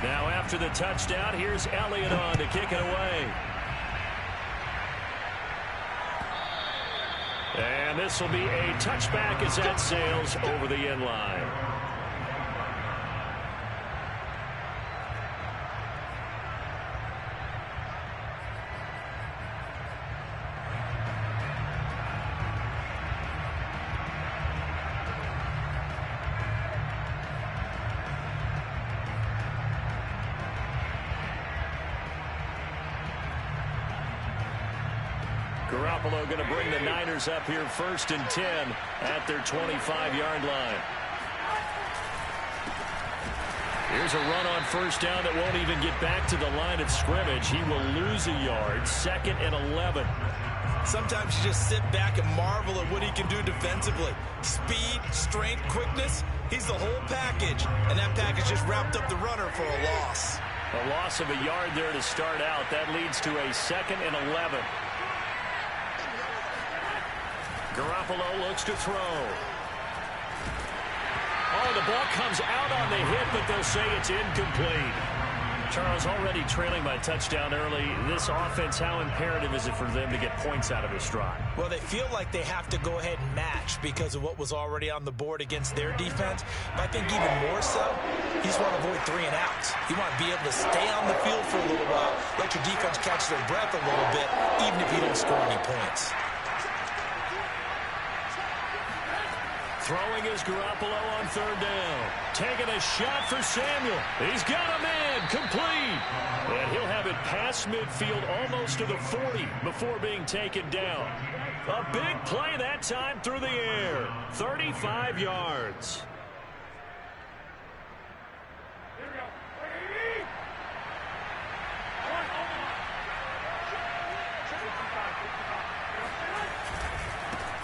Now after the touchdown, here's Elliott on to kick it away. And this will be a touchback as that sails over the end line. Garoppolo going to bring the Niners up here 1st and 10 at their 25-yard line. Here's a run on 1st down that won't even get back to the line of scrimmage. He will lose a yard. 2nd and 11. Sometimes you just sit back and marvel at what he can do defensively. Speed, strength, quickness. He's the whole package. And that package just wrapped up the runner for a loss. A loss of a yard there to start out. That leads to a 2nd and 11. Garoppolo looks to throw. Oh, the ball comes out on the hit, but they'll say it's incomplete. Charles, already trailing by touchdown early. This offense, how imperative is it for them to get points out of this drive? Well, they feel like they have to go ahead and match because of what was already on the board against their defense. But I think even more so, you just want to avoid 3 and outs. You want to be able to stay on the field for a little while, let your defense catch their breath a little bit, even if you don't score any points. Throwing is Garoppolo on 3rd down. Taking a shot for Samuel. He's got a man complete. And he'll have it past midfield almost to the 40 before being taken down. A big play that time through the air. 35 yards.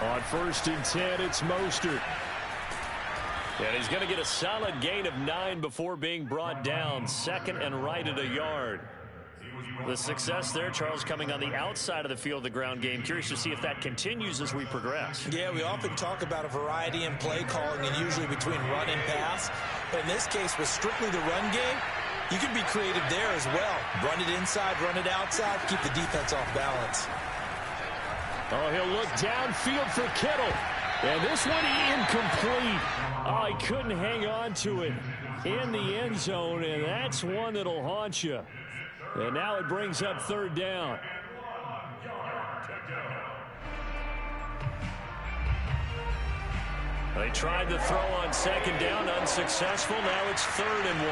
On 1st and 10, it's Mostert. And he's going to get a solid gain of 9 before being brought down. 2nd and right at a yard. The success there, Charles, coming on the outside of the field of the ground game. Curious to see if that continues as we progress. Yeah, we often talk about a variety in play calling and usually between run and pass. But in this case, with strictly the run game, you can be creative there as well. Run it inside, run it outside, keep the defense off balance. Oh, he'll look downfield for Kittle. And this one incomplete. Oh, he couldn't hang on to it in the end zone, and that's one that'll haunt you. And now it brings up 3rd down. They tried to throw on 2nd down, unsuccessful. Now it's 3rd and 1.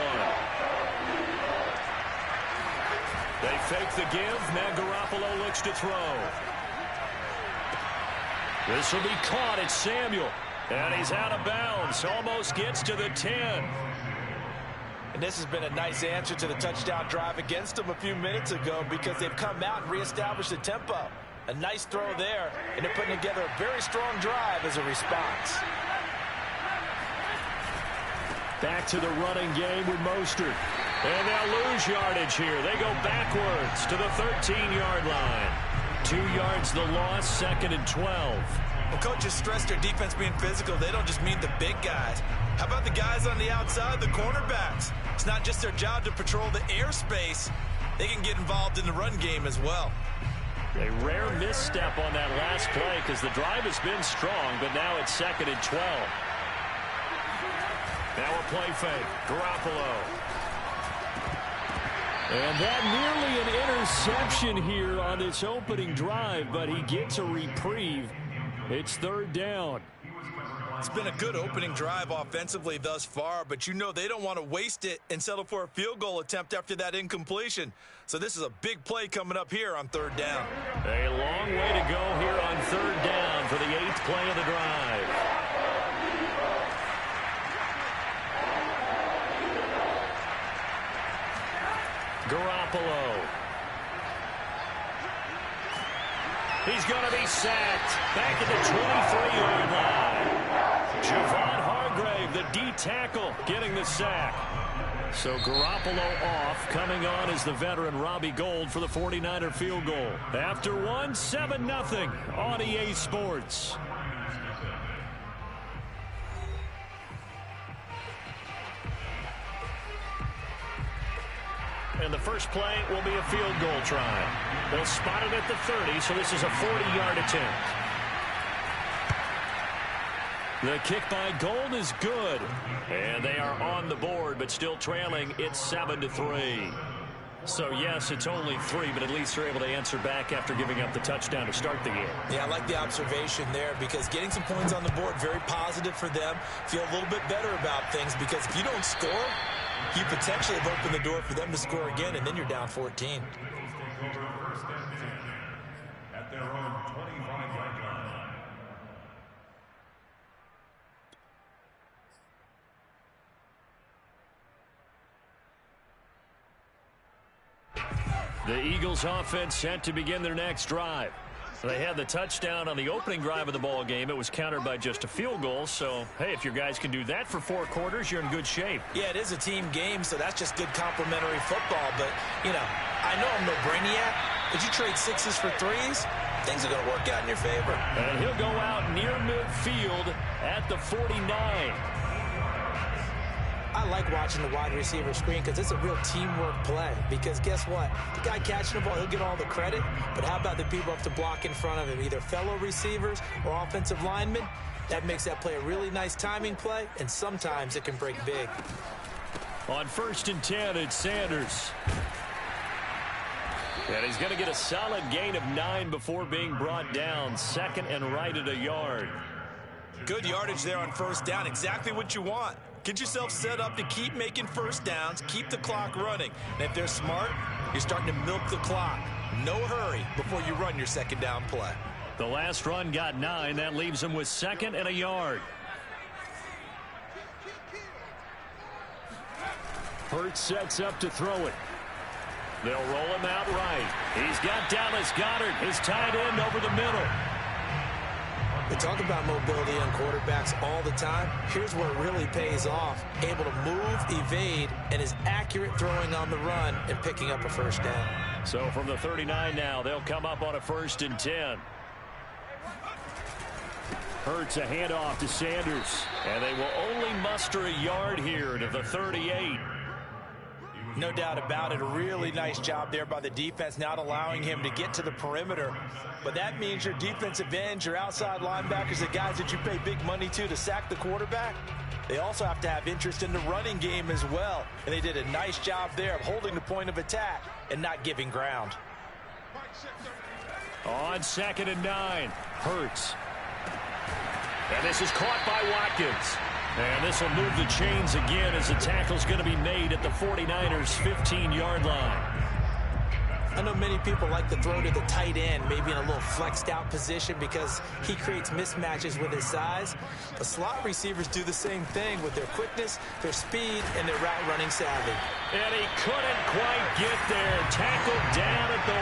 They fake the give. Now Garoppolo looks to throw. This will be caught. It's Samuel. And he's out of bounds. Almost gets to the 10. And this has been a nice answer to the touchdown drive against them a few minutes ago because they've come out and reestablished the tempo. A nice throw there, and they're putting together a very strong drive as a response. Back to the running game with Mostert. And they'll lose yardage here. They go backwards to the 13-yard line. 2 yards the loss, 2nd and 12. Well, coaches stress their defense being physical. They don't just mean the big guys. How about the guys on the outside, the cornerbacks? It's not just their job to patrol the airspace. They can get involved in the run game as well. A rare misstep on that last play because the drive has been strong, but now it's 2nd and 12. Now a play fake. Garoppolo. And that nearly an interception here on this opening drive, but he gets a reprieve. It's 3rd down. It's been a good opening drive offensively thus far, but you know they don't want to waste it and settle for a field goal attempt after that incompletion. So this is a big play coming up here on 3rd down. A long way to go here on 3rd down for the 8th play of the drive. Garoppolo. He's going to be sacked back at the 23-yard line. Javon Hargrave, the D tackle, getting the sack. So Garoppolo off. Coming on is the veteran Robbie Gould for the 49er field goal. After one, 7-0 on EA Sports. And the first play will be a field goal try. They'll spot it at the 30, so this is a 40-yard attempt. The kick by Gold is good. And they are on the board, but still trailing. It's 7-3. So, yes, it's only 3, but at least they're able to answer back after giving up the touchdown to start the game. Yeah, I like the observation there because getting some points on the board, very positive for them. Feel a little bit better about things because if you don't score, you potentially have opened the door for them to score again, and then you're down 14. At their own 25-yard line. The Eagles offense set to begin their next drive. They had the touchdown on the opening drive of the ball game. It was countered by just a field goal. So, hey, if your guys can do that for 4 quarters, you're in good shape. Yeah, it is a team game, so that's just good complementary football. But, you know, I know I'm no brainiac, but you trade 6s for 3s, things are going to work out in your favor. And he'll go out near midfield at the 49. I like watching the wide receiver screen because it's a real teamwork play. Because guess what? The guy catching the ball, he'll get all the credit. But how about the people have to block in front of him, either fellow receivers or offensive linemen? That makes that play a really nice timing play, and sometimes it can break big. On 1st and 10, it's Sanders. And he's going to get a solid gain of 9 before being brought down. 2nd and right at a yard. Good yardage there on 1st down. Exactly what you want. Get yourself set up to keep making 1st downs, keep the clock running. And if they're smart, you're starting to milk the clock. No hurry before you run your 2nd down play. The last run got 9. That leaves them with 2nd and a yard. Hurts sets up to throw it. They'll roll him out right. He's got Dallas Goedert, his tight end, over the middle. We talk about mobility on quarterbacks all the time. Here's where it really pays off. Able to move, evade, and is accurate throwing on the run and picking up a 1st down. So from the 39 now, they'll come up on a 1st and 10. Hurts a handoff to Sanders. And they will only muster a yard here to the 38. No doubt about it. A really nice job there by the defense, not allowing him to get to the perimeter. But that means your defensive ends, your outside linebackers, the guys that you pay big money to sack the quarterback, they also have to have interest in the running game as well. And they did a nice job there of holding the point of attack and not giving ground. On 2nd and 9, Hurts. And this is caught by Watkins. And this will move the chains again as the tackle's going to be made at the 49ers' 15-yard line. I know many people like to throw to the tight end, maybe in a little flexed out position because he creates mismatches with his size. The slot receivers do the same thing with their quickness, their speed, and their route running savvy. And he couldn't quite get there. Tackled down at the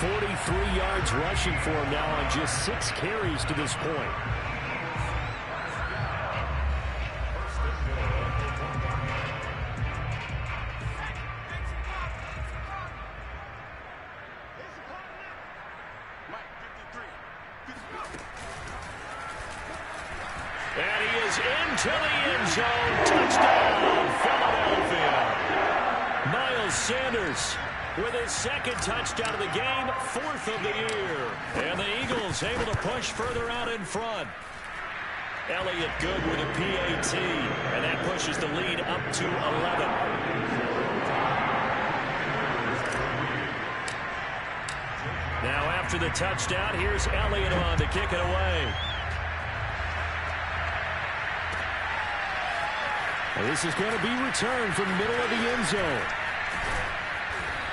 1. 43 yards rushing for him now on just 6 carries to this point. And he is into the end zone. Touchdown, Philadelphia. Miles Sanders with his 2nd touchdown of the game, 4th of the year. And the Eagles able to push further out in front. Elliott good with a PAT. And that pushes the lead up to 11. Now after the touchdown, here's Elliott on to kick it away. This is going to be returned from the middle of the end zone.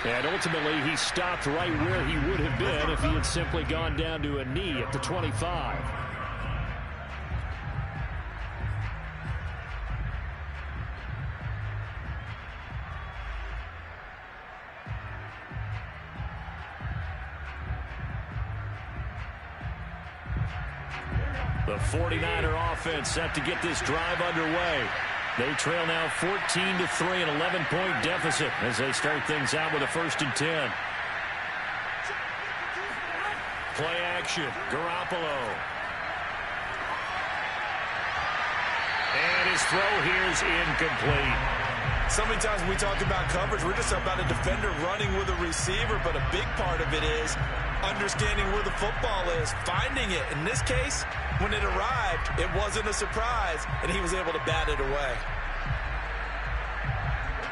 And ultimately, he stopped right where he would have been if he had simply gone down to a knee at the 25. The 49er offense set to get this drive underway. They trail now 14-3, an 11-point deficit as they start things out with a 1st and 10. Play action, Garoppolo. And his throw here is incomplete. So many times when we talk about coverage, we're just about a defender running with a receiver, but a big part of it is understanding where the football is, finding it. In this case, when it arrived, it wasn't a surprise, and he was able to bat it away.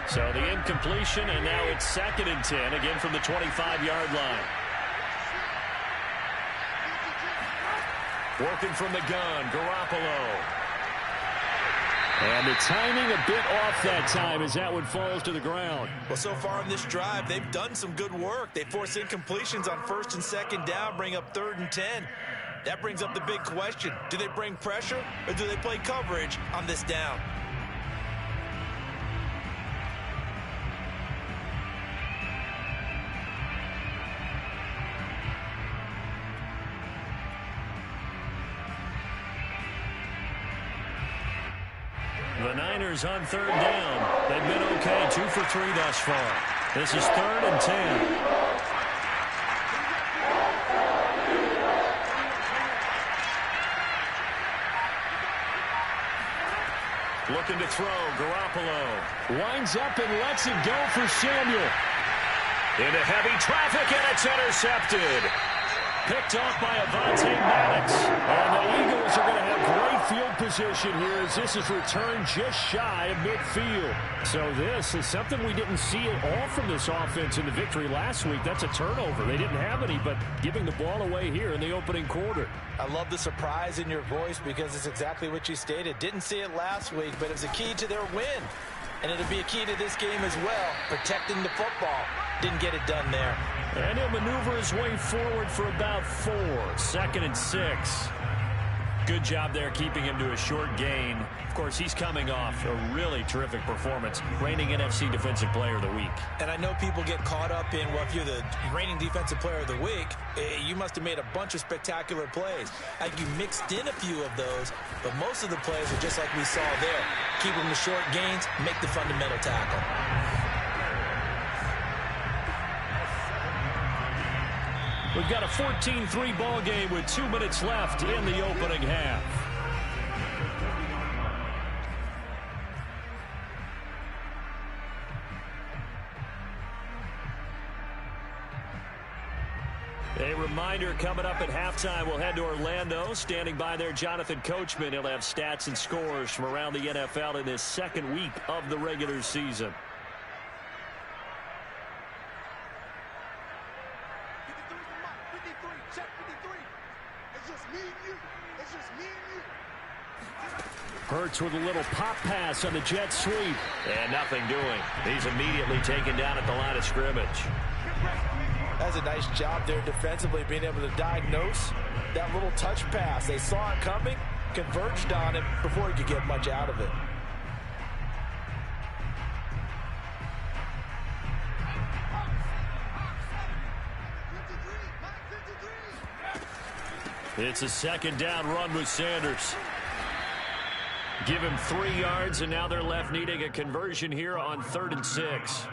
So the incompletion, and now it's 2nd and 10, again from the 25-yard line. Working from the gun, Garoppolo. And the timing a bit off that time as that one falls to the ground. Well, so far on this drive, they've done some good work. They force incompletions on 1st and 2nd down, bring up 3rd and 10. That brings up the big question. Do they bring pressure or do they play coverage on this down? The Niners on 3rd down. They've been okay, 2 for 3 thus far. This is 3rd and 10. Looking to throw, Garoppolo. Winds up and lets it go for Samuel. Into heavy traffic, and it's intercepted. Picked off by Avonte Maddox. And the Eagles are going to have great field position here as this is returned just shy of midfield. So this is something we didn't see at all from this offense in the victory last week. That's a turnover. They didn't have any, but giving the ball away here in the opening quarter. I love the surprise in your voice because it's exactly what you stated. Didn't see it last week, but it's a key to their win. And it'll be a key to this game as well, protecting the football. Didn't get it done there. And he'll maneuver his way forward for about 4. 2nd and 6. Good job there keeping him to a short gain. Of course, he's coming off a really terrific performance. Reigning NFC Defensive Player of the Week. And I know people get caught up in, well, if you're the reigning Defensive Player of the Week, you must have made a bunch of spectacular plays. You mixed in a few of those, but most of the plays are just like we saw there. Keep them to short gains, make the fundamental tackle. We've got a 14-3 ball game with 2 minutes left in the opening half. A reminder coming up at halftime, we'll head to Orlando. Standing by there, Jonathan Coachman. He'll have stats and scores from around the NFL in this 2nd week of the regular season. Hurts with a little pop pass on the jet sweep. And nothing doing. He's immediately taken down at the line of scrimmage. That's a nice job there defensively, being able to diagnose that little touch pass. They saw it coming, converged on it before he could get much out of it. It's a 2nd down run with Sanders. Give him 3 yards, and now they're left needing a conversion here on 3rd and 6.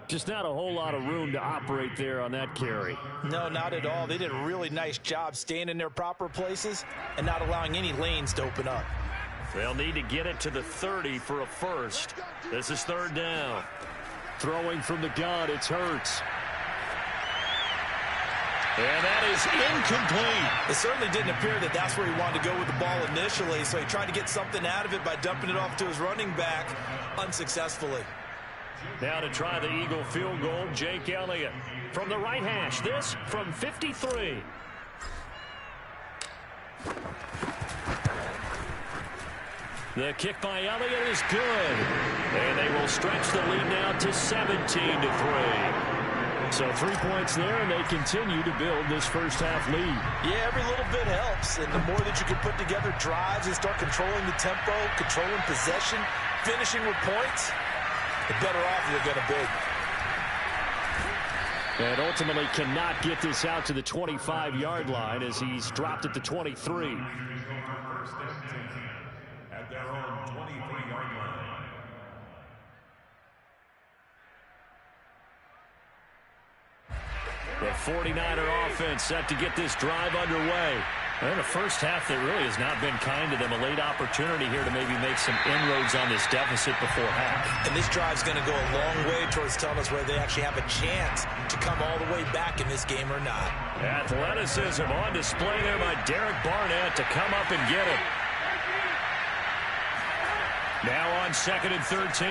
Just not a whole lot of room to operate there on that carry. No, not at all. They did a really nice job staying in their proper places and not allowing any lanes to open up. They'll need to get it to the 30 for a first. This is 3rd down. Throwing from the gun, it's Hurts. And that is incomplete. It certainly didn't appear that that's where he wanted to go with the ball initially, so he tried to get something out of it by dumping it off to his running back unsuccessfully. Now to try the Eagle field goal, Jake Elliott. From the right hash, this from 53. The kick by Elliott is good. And they will stretch the lead now to 17-3. So 3 points there, and they continue to build this first half lead. Yeah, every little bit helps. And the more that you can put together drives and start controlling the tempo, controlling possession, finishing with points, the better off you're going to be. And ultimately cannot get this out to the 25-yard line as he's dropped at the 23. At their own 23-yard line. The 49er offense set to get this drive underway. And a first half that really has not been kind to them. A late opportunity here to maybe make some inroads on this deficit before half. And this drive's going to go a long way towards telling us whether they actually have a chance to come all the way back in this game or not. Athleticism on display there by Derek Barnett to come up and get it. Now on 2nd and 13.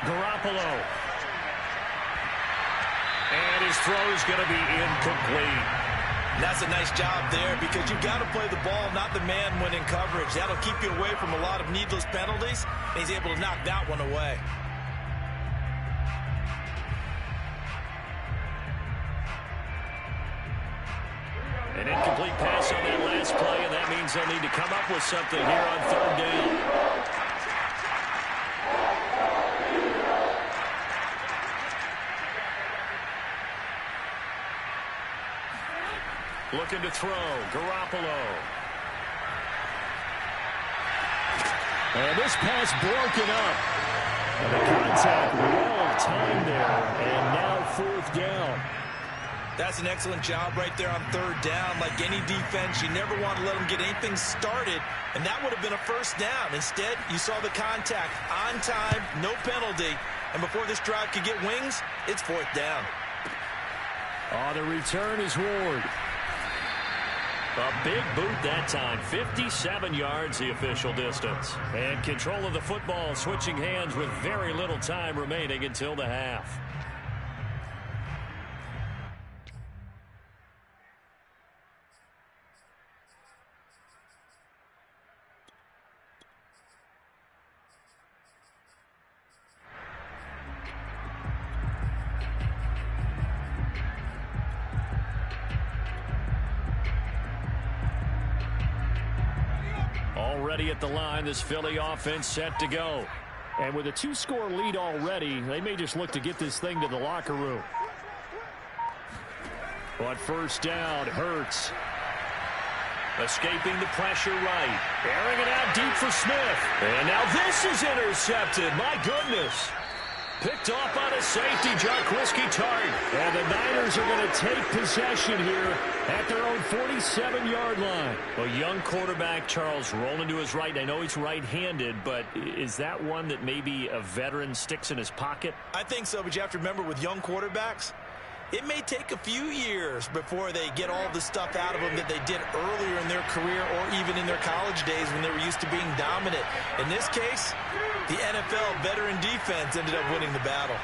Garoppolo. And his throw is going to be incomplete. That's a nice job there because you've got to play the ball, not the man when in coverage. That'll keep you away from a lot of needless penalties, and he's able to knock that one away. An incomplete pass on that last play, and that means they'll need to come up with something here on 3rd down. Looking to throw, Garoppolo. And this pass broken up. And the contact well timed there. And now 4th down. That's an excellent job right there on 3rd down. Like any defense, you never want to let them get anything started. And that would have been a 1st down. Instead, you saw the contact on time, no penalty. And before this drive could get wings, it's 4th down. On the return is Ward. A big boot that time. 57 yards the official distance. And control of the football switching hands with very little time remaining until the half. Already at the line, this Philly offense set to go. And with a 2-score lead already, they may just look to get this thing to the locker room. But 1st down, Hurts. Escaping the pressure right. Airing it out deep for Smith. And now this is intercepted. My goodness. Picked off by the safety, Jarquiski Tart. And the Niners are going to take possession here at their own 47-yard line. A young quarterback, Charles, rolling to his right. I know he's right-handed, but is that one that maybe a veteran sticks in his pocket? I think so, but you have to remember with young quarterbacks, it may take a few years before they get all the stuff out of them that they did earlier in their career or even in their college days when they were used to being dominant. In this case, the NFL veteran defense ended up winning the battle.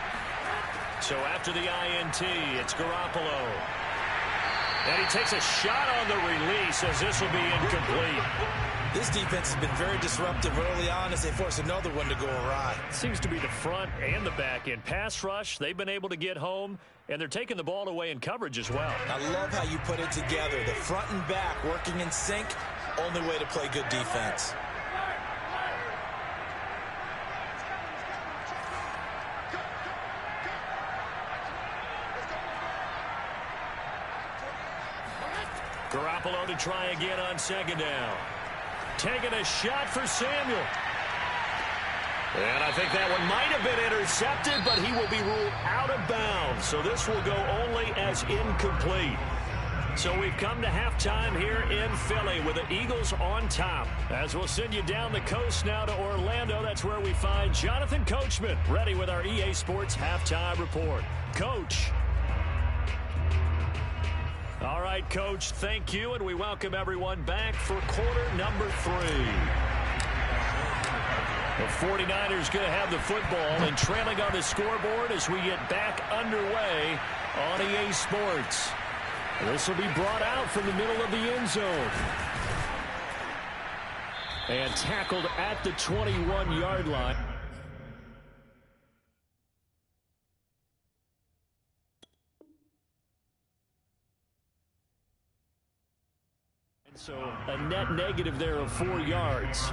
So after the INT, it's Garoppolo. And he takes a shot on the release as this will be incomplete. This defense has been very disruptive early on as they force another one to go awry. Seems to be the front and the back end. Pass rush, they've been able to get home, and they're taking the ball away in coverage as well. I love how you put it together. The front and back working in sync, only way to play good defense. Garoppolo to try again on 2nd down. Taking a shot for Samuel. And I think that one might have been intercepted, but he will be ruled out of bounds. So this will go only as incomplete. So we've come to halftime here in Philly with the Eagles on top. As we'll send you down the coast now to Orlando, that's where we find Jonathan Coachman ready with our EA Sports halftime report. Coach. All right, Coach, thank you, and we welcome everyone back for quarter number 3. The 49ers going to have the football and trailing on the scoreboard as we get back underway on EA Sports. This will be brought out from the middle of the end zone. And tackled at the 21-yard line. So a net negative there of 4 yards.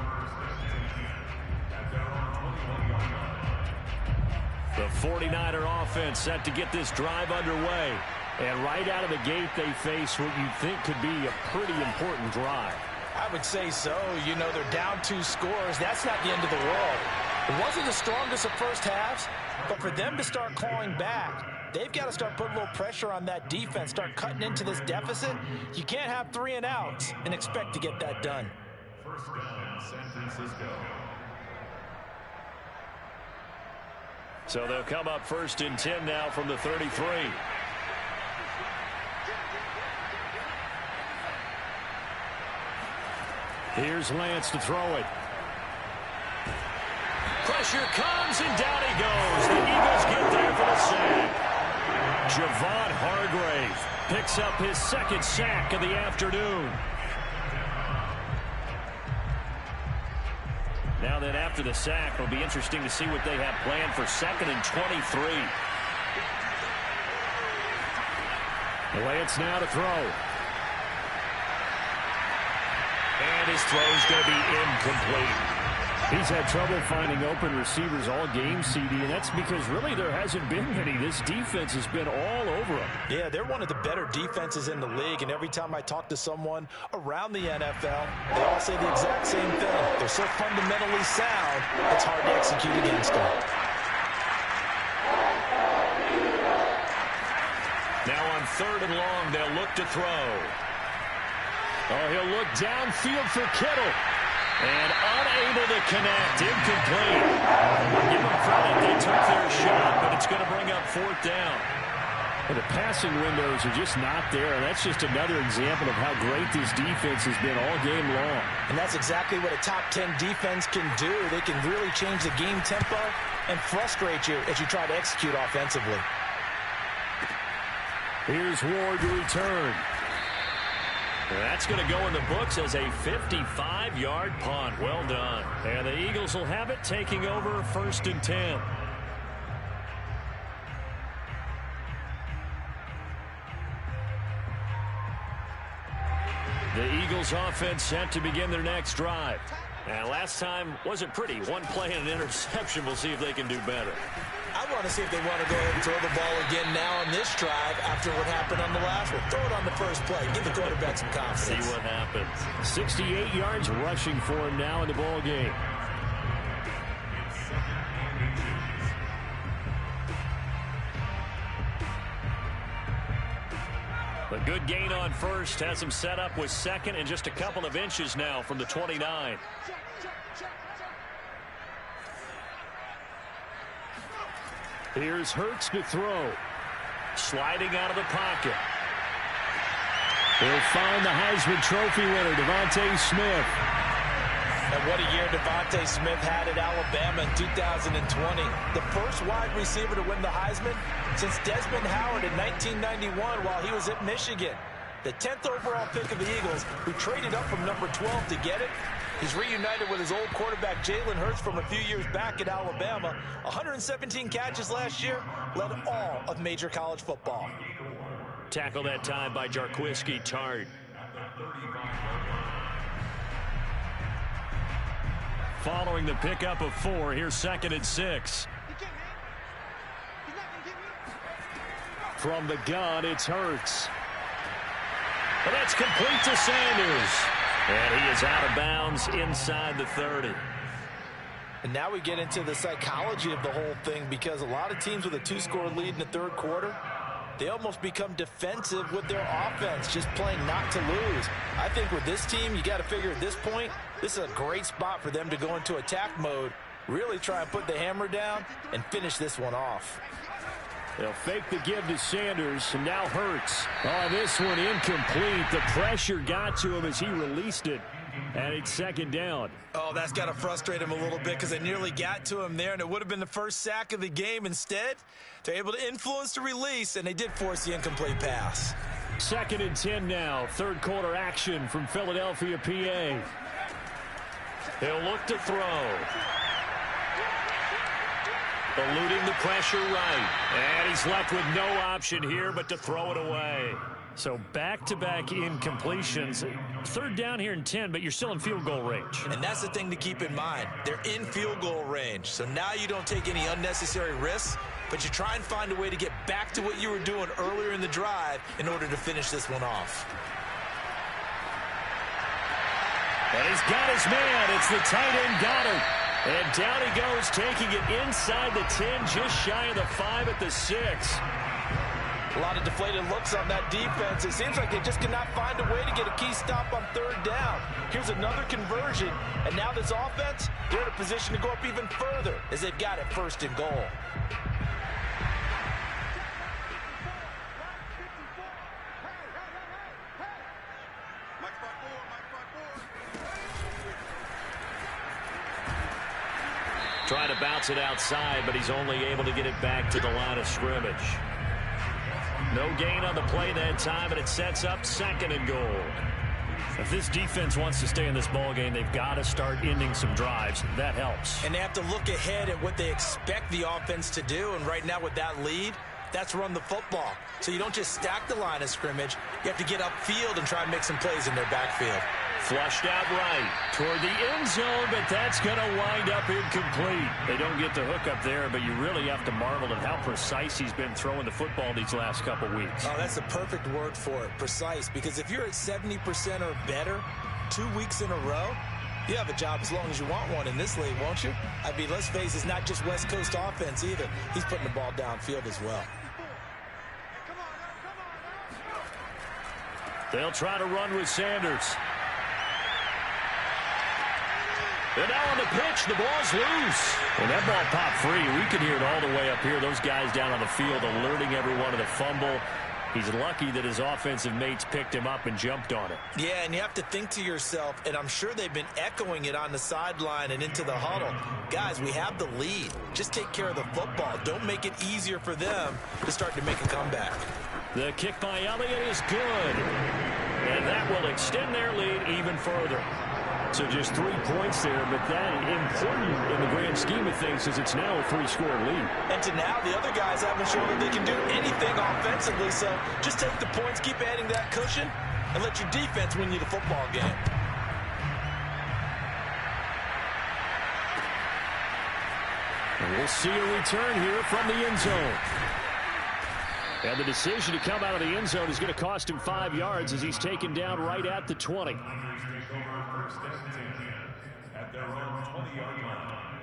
The 49er offense set to get this drive underway. And right out of the gate, they face what you think could be a pretty important drive. I would say so. You know, they're down 2 scores. That's not the end of the world. It wasn't the strongest of first halves, but for them to start clawing back, they've got to start putting a little pressure on that defense, start cutting into this deficit. You can't have 3 and outs and expect to get that done. First down, San Francisco. So they'll come up 1st and 10 now from the 33. Here's Lance to throw it. Pressure comes, and down he goes. The Eagles get there for the sack. Javon Hargrave picks up his 2nd sack of the afternoon. Now then, after the sack, it'll be interesting to see what they have planned for 2nd and 23. Lance now to throw. And his throw's going to be incomplete. He's had trouble finding open receivers all game, CD, and that's because really there hasn't been many. This defense has been all over them. Yeah, they're one of the better defenses in the league, and every time I talk to someone around the NFL, they all say the exact same thing. They're so fundamentally sound, it's hard to execute against them. Now on 3rd and long, they'll look to throw. Oh, he'll look downfield for Kittle. And unable to connect. Incomplete. Give them credit. They took their shot, but it's going to bring up 4th down. And the passing windows are just not there. And that's just another example of how great this defense has been all game long. And that's exactly what a top 10 defense can do. They can really change the game tempo and frustrate you as you try to execute offensively. Here's Ward to return. That's going to go in the books as a 55-yard punt. Well done. And the Eagles will have it, taking over 1st and 10. The Eagles offense set to begin their next drive. And last time wasn't pretty. One play and an interception. We'll see if they can do better. I want to see if they want to go ahead and throw the ball again now on this drive after what happened on the last one. Throw it on the first play. Give the quarterback some confidence. See what happens. 68 yards rushing for him now in the ball game. A good gain on 1st has him set up with 2nd and just a couple of inches now from the 29. Here's Hurts to throw. Sliding out of the pocket. He'll find the Heisman Trophy winner, Devontae Smith. And what a year Devontae Smith had at Alabama in 2020. The first wide receiver to win the Heisman since Desmond Howard in 1991 while he was at Michigan. The 10th overall pick of the Eagles, who traded up from number 12 to get it. He's reunited with his old quarterback, Jalen Hurts, from a few years back at Alabama. 117 catches last year, led all of major college football. Tackle that time by Jarquiski Tart. Following the pickup of 4, here's 2nd and 6. From the gun, it's Hurts. But that's complete to Sanders. And he is out of bounds inside the 30. And now we get into the psychology of the whole thing, because a lot of teams with a 2-score lead in the 3rd quarter, they almost become defensive with their offense, just playing not to lose. I think with this team, you got to figure at this point, this is a great spot for them to go into attack mode, really try and put the hammer down and finish this one off. They'll fake the give to Sanders, and now Hurts. Oh, this one incomplete. The pressure got to him as he released it, and it's 2nd down. Oh, that's got to frustrate him a little bit, because they nearly got to him there, and it would have been the first sack of the game. Instead, they're able to influence the release, and they did force the incomplete pass. 2nd and 10 now. 3rd quarter action from Philadelphia, PA. He'll look to throw. Eluding the pressure right. And he's left with no option here but to throw it away. So back-to-back incompletions. 3rd down here and 10, but you're still in field goal range. And that's the thing to keep in mind. They're in field goal range. So now you don't take any unnecessary risks, but you try and find a way to get back to what you were doing earlier in the drive in order to finish this one off. And he's got his man. It's the tight end Goddard. And down he goes, taking it inside the 10, just shy of the 5 at the 6. A lot of deflated looks on that defense. It seems like they just cannot find a way to get a key stop on 3rd down. Here's another conversion, and now this offense, they're in a position to go up even further as they've got it 1st and goal. Trying to bounce it outside, but he's only able to get it back to the line of scrimmage. No gain on the play that time, and it sets up 2nd and goal. If this defense wants to stay in this ballgame, they've got to start ending some drives. That helps. And they have to look ahead at what they expect the offense to do, and right now with that lead, that's run the football. So you don't just stack the line of scrimmage. You have to get upfield and try and make some plays in their backfield. Flushed out right toward the end zone, but that's going to wind up incomplete. They don't get the hook up there, but you really have to marvel at how precise he's been throwing the football these last couple weeks. Oh, that's the perfect word for it, precise. Because if you're at 70% or better 2 weeks in a row, you have a job as long as you want one in this league, won't you? I mean, let's face it, it's not just West Coast offense either. He's putting the ball downfield as well. They'll try to run with Sanders. And now on the pitch, the ball's loose. When that ball popped free, we could hear it all the way up here. Those guys down on the field alerting everyone to the fumble. He's lucky that his offensive mates picked him up and jumped on it. Yeah, and you have to think to yourself, and I'm sure they've been echoing it on the sideline and into the huddle. Guys, we have the lead. Just take care of the football. Don't make it easier for them to start to make a comeback. The kick by Elliott is good. And that will extend their lead even further. So just 3 points there, but that important in the grand scheme of things is it's now a 3-score lead. And to now, the other guys haven't shown that they can do anything offensively, so just take the points, keep adding that cushion, and let your defense win you the football game. And we'll see a return here from the end zone. And the decision to come out of the end zone is going to cost him 5 yards as he's taken down right at the 20. At their own 20-yard line.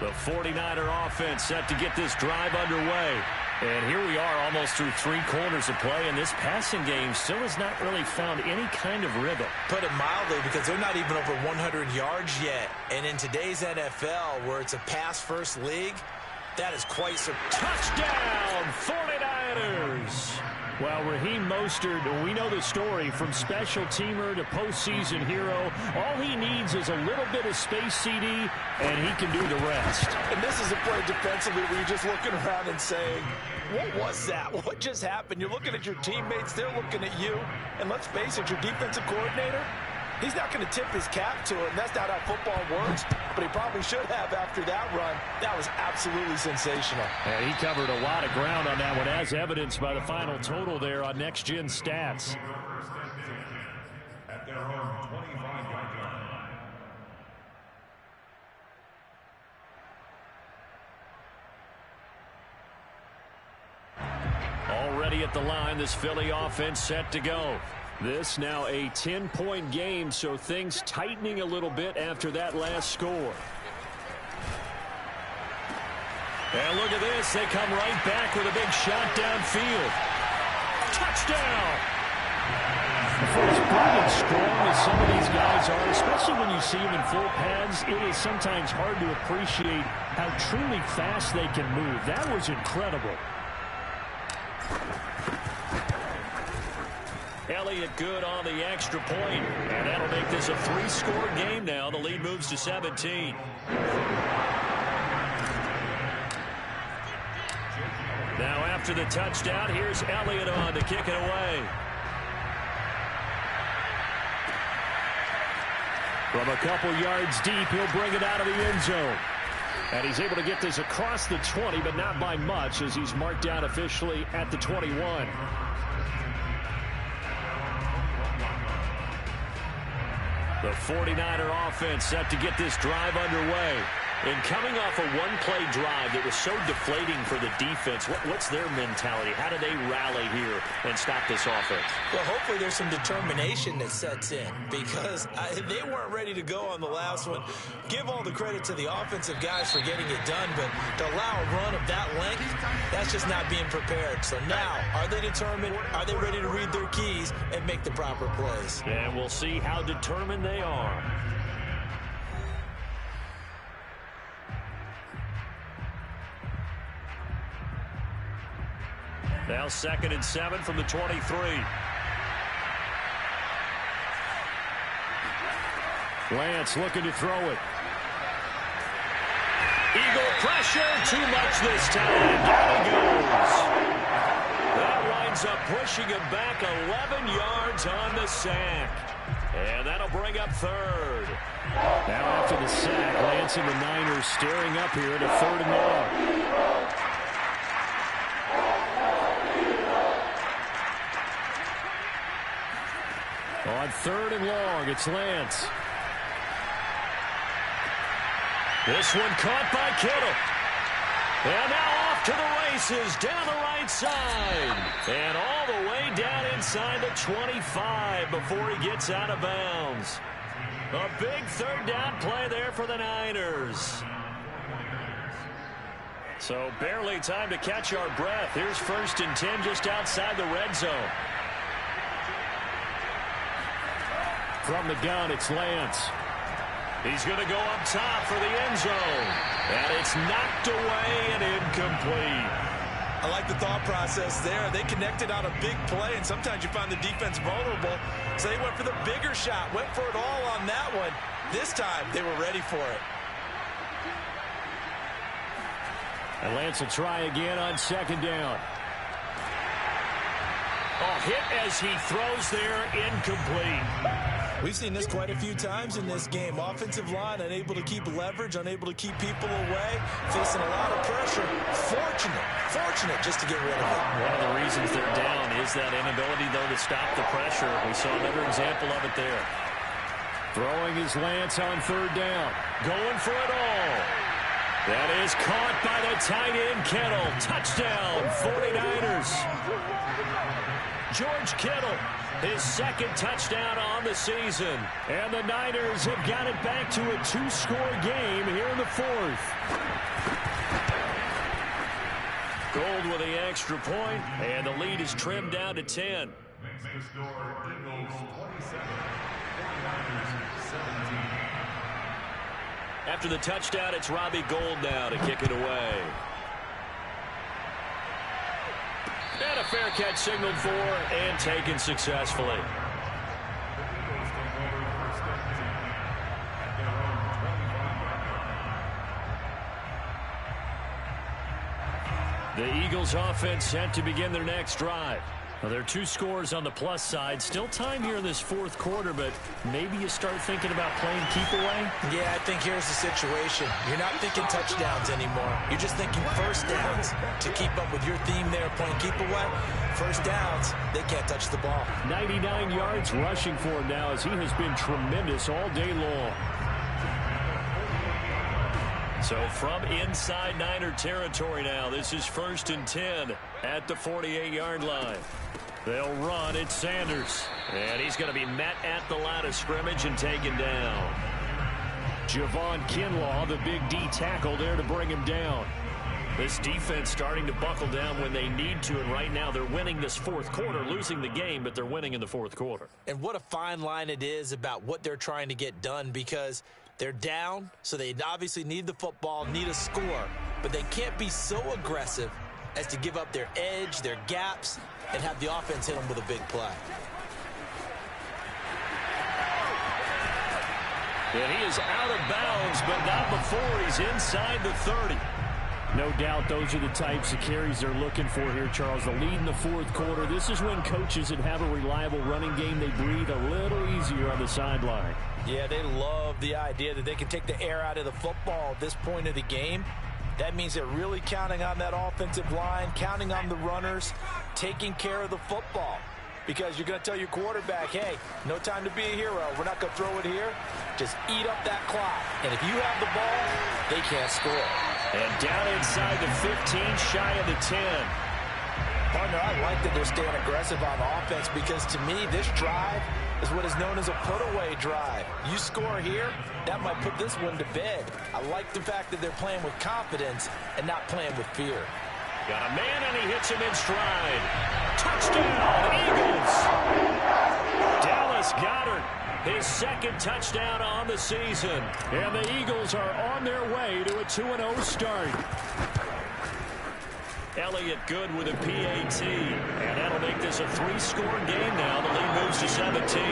The 49er offense set to get this drive underway. And here we are almost through 3 quarters of play, and this passing game still has not really found any kind of rhythm. Put it mildly, because they're not even over 100 yards yet. And in today's NFL, where it's a pass-first league, that is quite some touchdown, 49ers. Well, Raheem Mostert, we know the story, from special teamer to postseason hero. All he needs is a little bit of space, CD, and he can do the rest. And this is a play defensively where you're just looking around and saying, what was that? What just happened? You're looking at your teammates, they're looking at you. And let's face it, your defensive coordinator, he's not going to tip his cap to it, and that's not how football works, but he probably should have after that run. That was absolutely sensational. And he covered a lot of ground on that one, as evidenced by the final total there on Next Gen Stats. At their own 25-yard line. Already at the line, this Philly offense set to go. This now a 10-point game, so things tightening a little bit after that last score. And look at this. They come right back with a big shot downfield. Touchdown! For as big and strong as some of these guys are, especially when you see them in full pads, it is sometimes hard to appreciate how truly fast they can move. That was incredible. Elliott good on the extra point, and that'll make this a 3-score game now. The lead moves to 17. Now after the touchdown, here's Elliott on to kick it away. From a couple yards deep, he'll bring it out of the end zone. And he's able to get this across the 20, but not by much, as he's marked down officially at the 21. The 49er offense set to get this drive underway. And coming off a one-play drive that was so deflating for the defense, what's their mentality? How do they rally here and stop this offense? Well, hopefully there's some determination that sets in because they weren't ready to go on the last one. Give all the credit to the offensive guys for getting it done, but to allow a run of that length, that's just not being prepared. So now, are they determined? Are they ready to read their keys and make the proper plays? And we'll see how determined they are. Now 2nd and 7 from the 23. Lance looking to throw it. Eagle pressure, too much this time. Down he goes. That winds up pushing him back 11 yards on the sack. And that'll bring up 3rd. Now after the sack, Lance and the Niners staring up here at a 3rd and long. On 3rd and long, it's Lance. This one caught by Kittle. And now off to the races down the right side. And all the way down inside the 25 before he gets out of bounds. A big 3rd down play there for the Niners. So barely time to catch our breath. Here's 1st and 10 just outside the red zone. From the gun, it's Lance. He's going to go up top for the end zone. And it's knocked away and incomplete. I like the thought process there. They connected on a big play, and sometimes you find the defense vulnerable. So they went for the bigger shot, went for it all on that one. This time, they were ready for it. And Lance will try again on 2nd down. Oh, hit as he throws there, incomplete. We've seen this quite a few times in this game. Offensive line unable to keep leverage, unable to keep people away, facing a lot of pressure. Fortunate just to get rid of it. One of the reasons they're down is that inability, though, to stop the pressure. We saw another example of it there. Throwing his Lance on 3rd down. Going for it all. That is caught by the tight end, Kittle. Touchdown, 49ers. George Kittle, his 2nd touchdown on the season. And the Niners have got it back to a 2-score game here in the 4th. Gold with the extra point, and the lead is trimmed down to 10. Next to score, Eagles 27, 49ers 17. After the touchdown, it's Robbie Gould now to kick it away. And a fair catch signaled for and taken successfully. The Eagles offense set to begin their next drive. Well, there are 2 scores on the plus side. Still time here in this 4th quarter, but maybe you start thinking about playing keep away? Yeah, I think here's the situation. You're not thinking touchdowns anymore. You're just thinking 1st downs. To keep up with your theme there, playing keep away, 1st downs, they can't touch the ball. 99 yards rushing for him now as he has been tremendous all day long. So from inside Niner territory now, this is 1st and 10 at the 48-yard line. They'll run. It's Sanders. And he's going to be met at the line of scrimmage and taken down. Javon Kinlaw, the big D tackle there to bring him down. This defense starting to buckle down when they need to, and right now they're winning this 4th quarter, losing the game, but they're winning in the 4th quarter. And what a fine line it is about what they're trying to get done, because they're down, so they obviously need the football, need a score, but they can't be so aggressive as to give up their edge, their gaps, and have the offense hit them with a big play. And he is out of bounds, but not before he's inside the 30. No doubt those are the types of carries they're looking for here, Charles. The lead in the 4th quarter. This is when coaches that have a reliable running game, they breathe a little easier on the sideline. Yeah, they love the idea that they can take the air out of the football at this point of the game. That means they're really counting on that offensive line, counting on the runners, taking care of the football. because you're going to tell your quarterback, hey, no time to be a hero. We're not going to throw it here. Just eat up that clock. And if you have the ball, they can't score. And down inside the 15, shy of the 10. Partner, I like that they're staying aggressive on offense because to me, this drive is what is known as a put-away drive. You score here, that might put this one to bed. I like the fact that they're playing with confidence and not playing with fear. Got a man, and he hits him in stride. Touchdown, Eagles! Dallas Goedert, his second touchdown on the season. And the Eagles are on their way to a 2-0 start. Elliott good with a PAT. And that'll make this a 3-score game now. The lead moves to 17.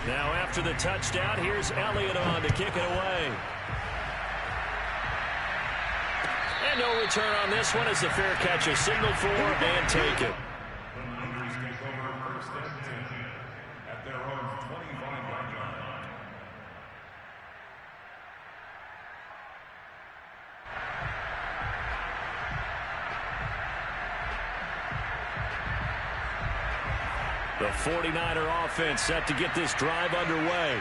Now after the touchdown, here's Elliott on to kick it away. And no return on this one as the fair catch is signaled for and taken. The 49er offense set to get this drive underway.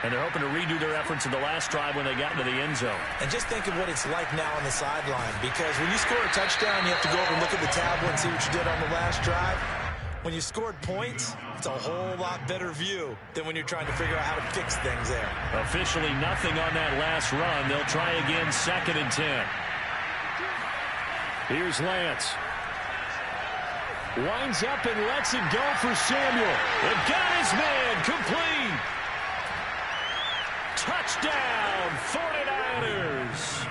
And they're hoping to redo their efforts in the last drive when they got into the end zone. And just think of what it's like now on the sideline. Because when you score a touchdown, you have to go over and look at the tablet and see what you did on the last drive. When you scored points, it's a whole lot better view than when you're trying to figure out how to fix things there. Officially nothing on that last run. They'll try again 2nd and 10. Here's Lance. Winds up and lets it go for Samuel. It got his man complete. Touchdown, 49ers.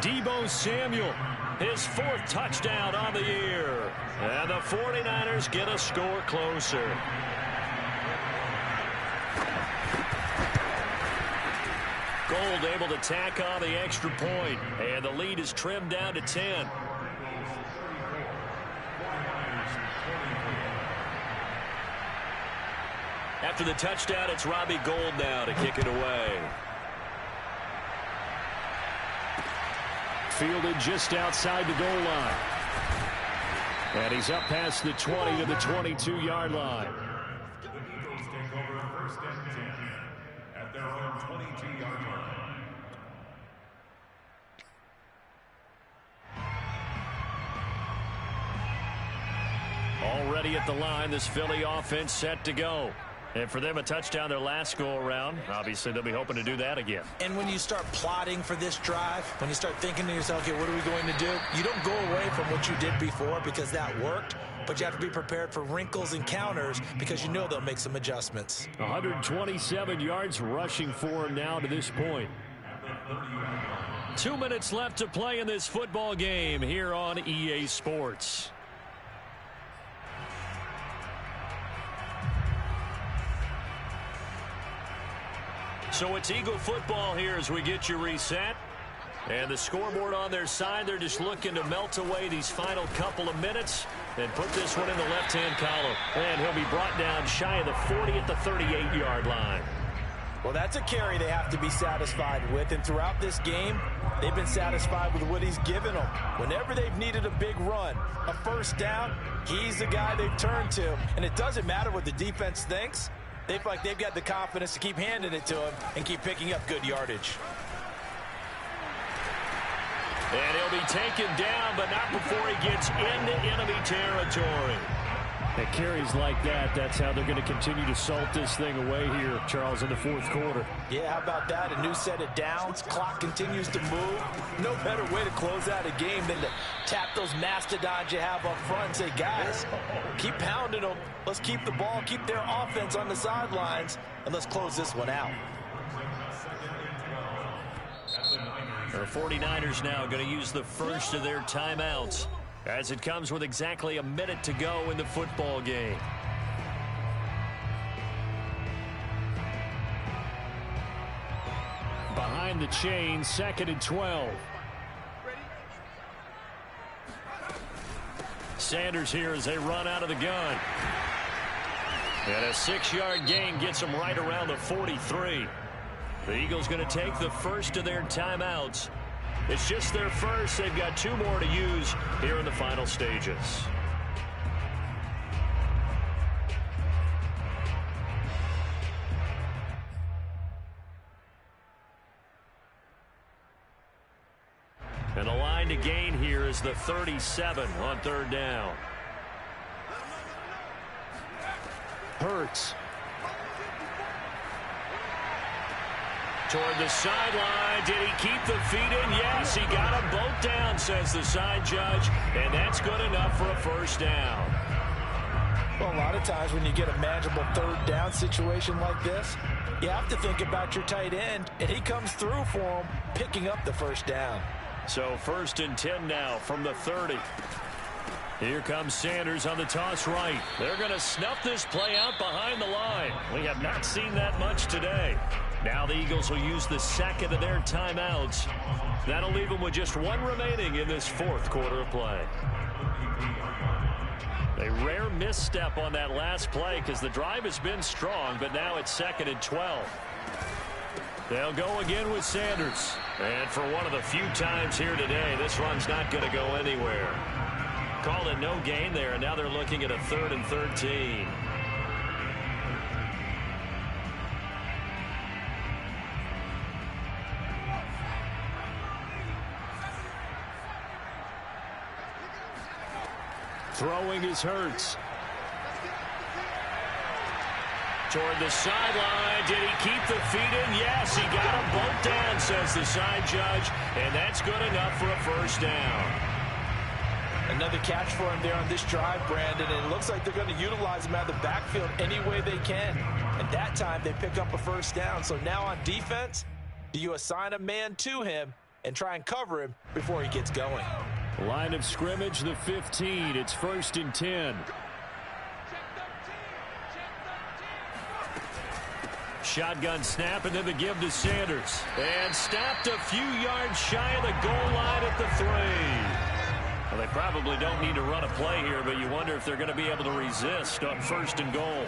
Deebo Samuel, his 4th touchdown on the year. And the 49ers get a score closer. Gold able to tack on the extra point. And the lead is trimmed down to 10. After the touchdown, it's Robbie Gould now to kick it away. Fielded just outside the goal line. And he's up past the 20 to the 22-yard line. The Eagles take over 1st and 10 at their own 22-yard line. Already at the line, this Philly offense set to go. And for them, a touchdown their last go-around. Obviously, they'll be hoping to do that again. And when you start plotting for this drive, when you start thinking to yourself, okay, what are we going to do? You don't go away from what you did before because that worked, but you have to be prepared for wrinkles and counters because you know they'll make some adjustments. 127 yards rushing for him now to this point. 2 minutes left to play in this football game here on EA Sports. So it's Eagle football here as we get you reset. And the scoreboard on their side, they're just looking to melt away these final couple of minutes and put this one in the left-hand column. And he'll be brought down shy of the 40 at the 38-yard line. Well, that's a carry they have to be satisfied with. And throughout this game, they've been satisfied with what he's given them. Whenever they've needed a big run, a first down, he's the guy they've turned to. And it doesn't matter what the defense thinks. They feel like they've got the confidence to keep handing it to him and keep picking up good yardage. And he'll be taken down, but not before he gets into enemy territory. At carries like that, that's how they're going to continue to salt this thing away here, Charles, in the 4th quarter. Yeah, how about that? A new set of downs. Clock continues to move. No better way to close out a game than to tap those mastodons you have up front and say, guys, keep pounding them. Let's keep the ball, keep their offense on the sidelines, and let's close this one out. The 49ers now going to use the first of their timeouts as it comes with exactly a minute to go in the football game. Behind the chain, 2nd and 12. Sanders here as they run out of the gun. And a 6-yard gain gets them right around the 43. The Eagles going to take the first of their timeouts It's just their first. They've got 2 more to use here in the final stages. And the line to gain here is the 37 on 3rd down. Hurts. Toward the sideline. Did he keep the feet in? Yes, he got them both down, says the side judge. And that's good enough for a first down. Well, a lot of times when you get a manageable 3rd down situation like this, you have to think about your tight end, and he comes through for him, picking up the first down. So 1st and 10 now from the 30. Here comes Sanders on the toss right. They're going to snuff this play out behind the line. We have not seen that much today. Now the Eagles will use the 2nd of their timeouts. That'll leave them with just 1 remaining in this 4th quarter of play. A rare misstep on that last play because the drive has been strong, but now it's 2nd and 12. They'll go again with Sanders. And for one of the few times here today, this run's not going to go anywhere. Called it no gain there, and now they're looking at a 3rd and 13. Throwing is Hurts. Toward the sideline. Did he keep the feet in? Yes, he got them both down, says the side judge. And that's good enough for a first down. Another catch for him there on this drive, Brandon. And it looks like they're going to utilize him out of the backfield any way they can. And that time they pick up a first down. So now on defense, do you assign a man to him and try and cover him before he gets going? Line of scrimmage, the 15. It's 1st and 10. Shotgun snap, and then the give to Sanders. And stopped a few yards shy of the goal line at the 3. Well, they probably don't need to run a play here, but you wonder if they're going to be able to resist on 1st and goal.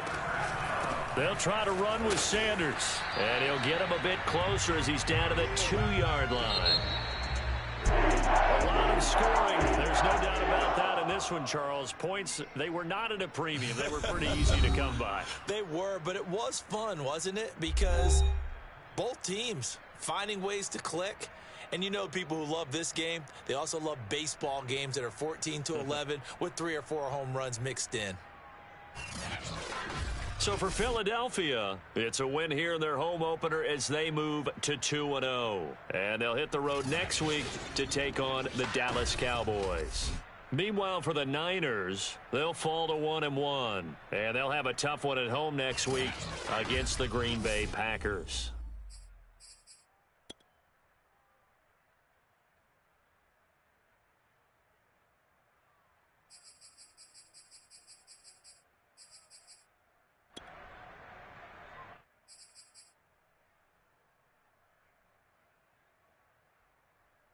They'll try to run with Sanders, and he'll get him a bit closer as he's down to the 2-yard line. A lot of scoring. There's no doubt about that in this one, Charles. Points, they were not at a premium. They were pretty easy to come by. They were, but it was fun, wasn't it? Because both teams finding ways to click. And you know people who love this game, they also love baseball games that are 14-11 with 3 or 4 home runs mixed in. So for Philadelphia, it's a win here in their home opener as they move to 2-0. And they'll hit the road next week to take on the Dallas Cowboys. Meanwhile, for the Niners, they'll fall to 1-1. And they'll have a tough one at home next week against the Green Bay Packers.